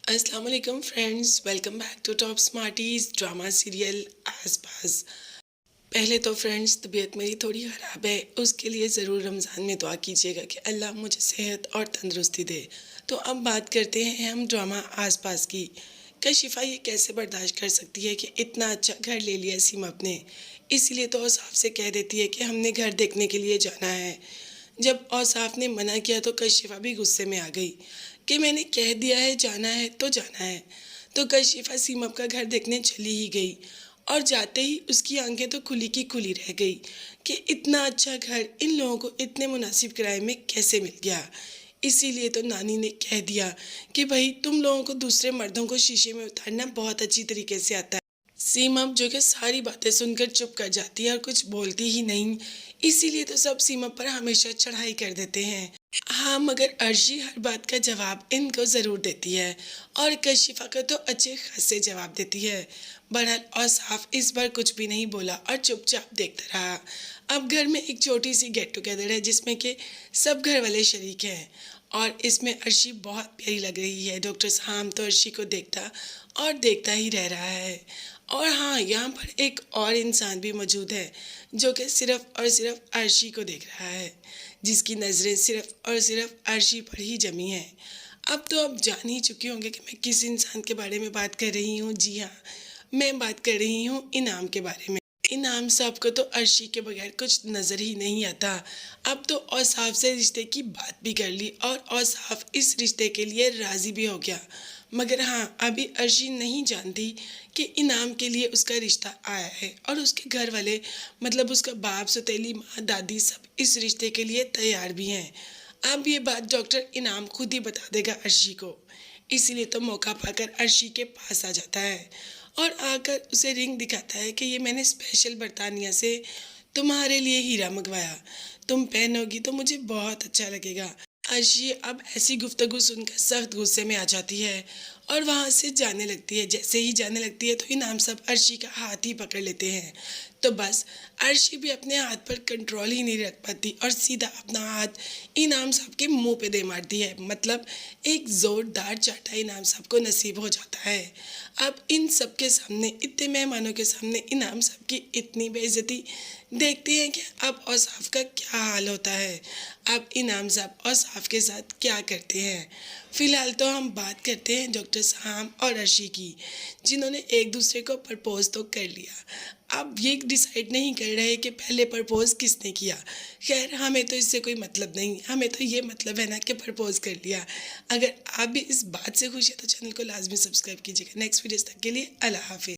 अस्सलाम वालेकुम friends, welcome back to top smarties drama serial आसपास। पहले तो फ्रेंड्स, तबीयत मेरी थोड़ी ख़राब है, उसके लिए ज़रूर रमज़ान में दुआ कीजिएगा कि अल्लाह मुझे सेहत और तंदुरुस्ती दे। तो अब बात करते हैं हम ड्रामा आसपास की। कशिफ़ा ये कैसे बर्दाश्त कर सकती है कि इतना अच्छा घर ले लिया सीमप ने। इसीलिए तो औसाफ से कह देती है कि हमने घर देखने के लिए जाना है। जब औसाफ ने मना किया तो कशिफ़ा भी गुस्से में आ गई कि मैंने कह दिया है जाना है तो जाना है। तो कशिफ़ा सीमप का घर देखने चली ही गई और जाते ही उसकी आंखें तो खुली की खुली रह गई कि इतना अच्छा घर इन लोगों को इतने मुनासिब किराए में कैसे मिल गया। इसीलिए तो नानी ने कह दिया कि भाई तुम लोगों को दूसरे मर्दों को शीशे में उतारना बहुत अच्छी तरीके से आता है। सीमप जो कि सारी बातें सुनकर चुप कर जाती है और कुछ बोलती ही नहीं। इसीलिए तो सब सीमप पर हमेशा चढ़ाई कर देते हैं। हाँ, मगर अर्शी हर बात का जवाब इनको ज़रूर देती है और कशिफा को तो अच्छे खासे जवाब देती है। बहरहाल औसाफ इस बार कुछ भी नहीं बोला और चुपचाप देखता रहा। अब घर में एक छोटी सी गेट टुगेदर है जिसमें कि सब घर वाले शरीक हैं और इसमें अर्शी बहुत प्यारी लग रही है। डॉक्टर साहब तो अर्शी को देखता और देखता ही रह रहा है। और हाँ, यहाँ पर एक और इंसान भी मौजूद है जो कि सिर्फ और सिर्फ अर्शी को देख रहा है, जिसकी नज़रें सिर्फ और सिर्फ अर्शी पर ही जमी हैं। अब तो आप जान ही चुके होंगे कि मैं किस इंसान के बारे में बात कर रही हूँ। जी हाँ, मैं बात कर रही हूँ इनाम के बारे में। इनाम साहब को तो अर्शी के बगैर कुछ नज़र ही नहीं आता। अब तो औसाफ से रिश्ते की बात भी कर ली और औसाफ इस रिश्ते के लिए राज़ी भी हो गया। मगर हाँ, अभी अर्शी नहीं जानती कि इनाम के लिए उसका रिश्ता आया है और उसके घर वाले, मतलब उसका बाप, सौतेली माँ, दादी सब इस रिश्ते के लिए तैयार भी हैं। अब ये बात डॉक्टर इनाम खुद ही बता देगा अर्शी को। इसीलिए तो मौका पाकर अर्शी के पास आ जाता है और आकर उसे रिंग दिखाता है कि ये मैंने स्पेशल बरतानिया से तुम्हारे लिए हीरा मंगवाया, तुम पहनोगी तो मुझे बहुत अच्छा लगेगा। अर्शी अब ऐसी गुफ्तगू सुनकर सख्त गुस्से में आ जाती है और वहाँ से जाने लगती है। जैसे ही जाने लगती है तो इनाम साहब अर्शी का हाथ ही पकड़ लेते हैं। तो बस अर्शी भी अपने हाथ पर कंट्रोल ही नहीं रख पाती और सीधा अपना हाथ इनाम साहब के मुंह पे दे मारती है। मतलब एक ज़ोरदार चाटा इनाम साहब को नसीब हो जाता है। अब इन सब के सामने, इतने मेहमानों के सामने इनाम साहब की इतनी बेइज्जती देखते हैं कि अब औसाफ का क्या हाल होता है। अब इनाम साहब औसाफ के साथ क्या करते हैं। फ़िलहाल तो हम बात करते हैं डॉक्टर साहब और अर्शी की, जिन्होंने एक दूसरे को प्रपोज़ तो कर लिया। अब ये डिसाइड नहीं कर रहे कि पहले प्रपोज़ किसने किया। खैर, हमें तो इससे कोई मतलब नहीं, हमें तो ये मतलब है ना कि प्रपोज़ कर लिया। अगर आप भी इस बात से खुश है तो चैनल को लाजमी सब्सक्राइब कीजिएगा। नेक्स्ट वीडियोस तक के लिए अल्लाह हाफिज़।